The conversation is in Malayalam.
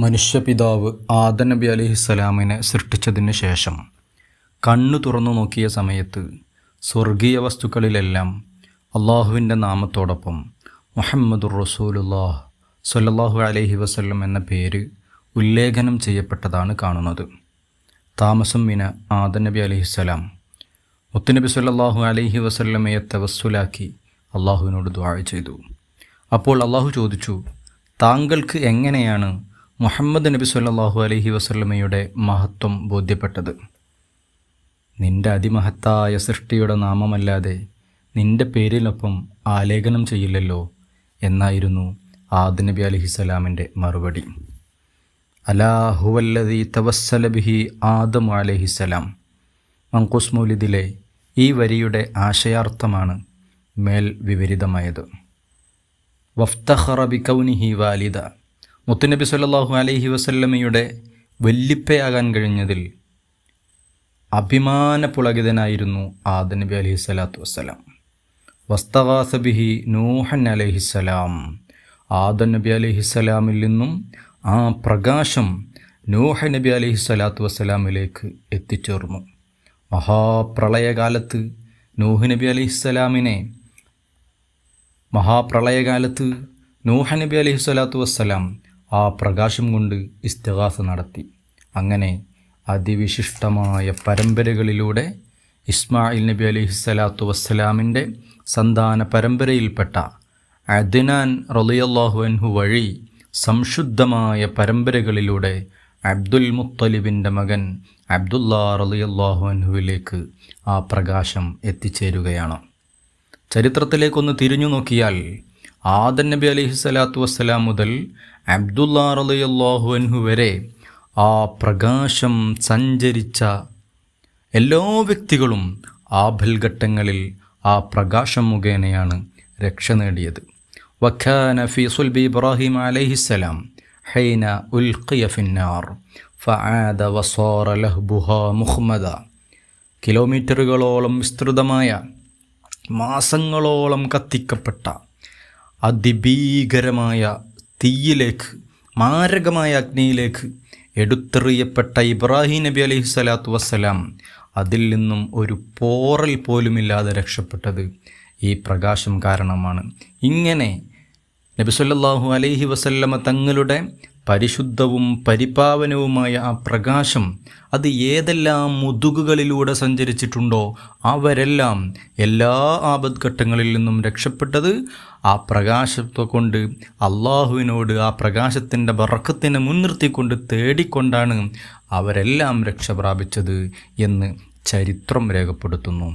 മനുഷ്യപിതാവ് ആദം നബി അലൈഹിസ്സലാമിനെ സൃഷ്ടിച്ചതിന് ശേഷം കണ്ണു തുറന്നു നോക്കിയ സമയത്ത് സ്വർഗീയ വസ്തുക്കളിലെല്ലാം അള്ളാഹുവിൻ്റെ നാമത്തോടൊപ്പം മുഹമ്മദുർ റസൂലുള്ളാഹ് സ്വല്ലല്ലാഹു അലൈഹി വസല്ലം എന്ന പേര് ഉല്ലേഖനം ചെയ്യപ്പെട്ടതാണ് കാണുന്നത്. താമസം വിന ആദം നബി അലൈഹിസ്സലാം മുത്തുനബി സ്വല്ലല്ലാഹു അലൈഹി വസല്ലമയെ തവസ്സുലാക്കി അള്ളാഹുവിനോട് ദുആ ചെയ്തു. അപ്പോൾ അള്ളാഹു ചോദിച്ചു, താങ്കൾക്ക് എങ്ങനെയാണ് മുഹമ്മദ് നബി സ്വല്ലല്ലാഹു അലൈഹി വസല്ലമയുടെ മഹത്വം ബോധ്യപ്പെട്ടത്? നിൻ്റെ അതിമഹത്തായ സൃഷ്ടിയുടെ നാമമല്ലാതെ നിൻ്റെ പേരിനൊപ്പം ആലേഖനം ചെയ്യില്ലല്ലോ എന്നായിരുന്നു ആദം നബി അലൈഹിസ്സലാമിൻ്റെ മറുപടി. അലാ ഹുവല്ലദീ തവസ്സല ബിഹി ആദം അലൈഹിസ്സലാം. മൻഖൂസ് മൗലിദിലെ ഈ വരിയുടെ ആശയാർത്ഥമാണ് മേൽ വിവരിതമായത്. വഫ്തഖറ ബികൗനിഹി വാലിദ. മുത്തുനബി സ്വല്ലല്ലാഹു അലൈഹി വസല്ലമയുടെ വല്ലിപ്പയാകാൻ കഴിഞ്ഞതിൽ അഭിമാനപുളകിതനായിരുന്നു ആദം നബി അലൈഹി സ്വലാത്തു വസ്സലാം. വസ്തഗാസ ബിഹി നൂഹൻ അലൈഹിസ്സലാം. ആദം നബി അലൈഹിസ്സലാമിൽ നിന്നും ആ പ്രകാശം നൂഹ് നബി അലൈഹി സ്വലാത്തു വസ്സലാമിലേക്ക് എത്തിച്ചേർന്നു. മഹാപ്രളയകാലത്ത് നൂഹ് നബി അലൈഹി സ്വലാത്തു വസ്സലാം ആ പ്രകാശം കൊണ്ട് ഇസ്തിഗാസ നടത്തി. അങ്ങനെ അതിവിശിഷ്ടമായ പരമ്പരകളിലൂടെ ഇസ്മായിൽ നബി അലൈഹി സ്വലാത്തു വസ്സലാമിൻ്റെ സന്താന പരമ്പരയിൽപ്പെട്ട അദ്നാൻ റളിയല്ലാഹു അൻഹു വഴി സംശുദ്ധമായ പരമ്പരകളിലൂടെ അബ്ദുൽ മുത്തലിബിൻ്റെ മകൻ അബ്ദുല്ലാ റളിയല്ലാഹു അൻഹുവിലേക്ക് ആ പ്രകാശം എത്തിച്ചേരുകയാണ്. ചരിത്രത്തിലേക്കൊന്ന് തിരിഞ്ഞു നോക്കിയാൽ ആദം നബി അലൈഹി സ്വലാത്തു വസ്സലാം മുതൽ അബ്ദുല്ലാ റളിയല്ലാഹു അൻഹു വരെ ആ പ്രകാശം സഞ്ചരിച്ച എല്ലാ വ്യക്തികളും ആപൽഘട്ടങ്ങളിൽ ആ പ്രകാശം മുഖേനയാണ് രക്ഷ നേടിയത്. വക്കാന ഫീ സുൽബി ഇബ്രാഹിം അലൈഹിസ്സലാം ഹൈന ഉൽഖിയ ഫിന്നാർ ഫആദ വസാറ ലഹ്ബുഹാ മുഖ്മദ. കിലോമീറ്ററുകളോളം വിസ്തൃതമായ മാസങ്ങളോളം കത്തിക്കപ്പെട്ട അതിഭീകരമായ തീയിലേക്ക്, മാരകമായ അഗ്നിയിലേക്ക് എടുത്തെറിയപ്പെട്ട ഇബ്രാഹിം നബി അലൈഹി സ്വലാത്തു വസ്സലാം അതിൽ നിന്നും ഒരു പോറൽ പോലുമില്ലാതെ രക്ഷപ്പെട്ടത് ഈ പ്രകാശം കാരണമാണ്. ഇങ്ങനെ നബി സല്ലല്ലാഹു അലൈഹി വസല്ലമ തങ്ങളുടെ പരിശുദ്ധവും പരിപാവനവുമായ ആ പ്രകാശം അത് ഏതെല്ലാം മുതുകുകളിലൂടെ സഞ്ചരിച്ചിട്ടുണ്ടോ അവരെല്ലാം എല്ലാ ആപത്ഘട്ടങ്ങളിൽ നിന്നും രക്ഷപ്പെട്ടത് ആ പ്രകാശത്തെ കൊണ്ട് അള്ളാഹുവിനോട് ആ പ്രകാശത്തിൻ്റെ ബറക്കത്തിനെ മുൻനിർത്തിക്കൊണ്ട് തേടിക്കൊണ്ടാണ് അവരെല്ലാം രക്ഷ പ്രാപിച്ചത് എന്ന് ചരിത്രം രേഖപ്പെടുത്തുന്നു.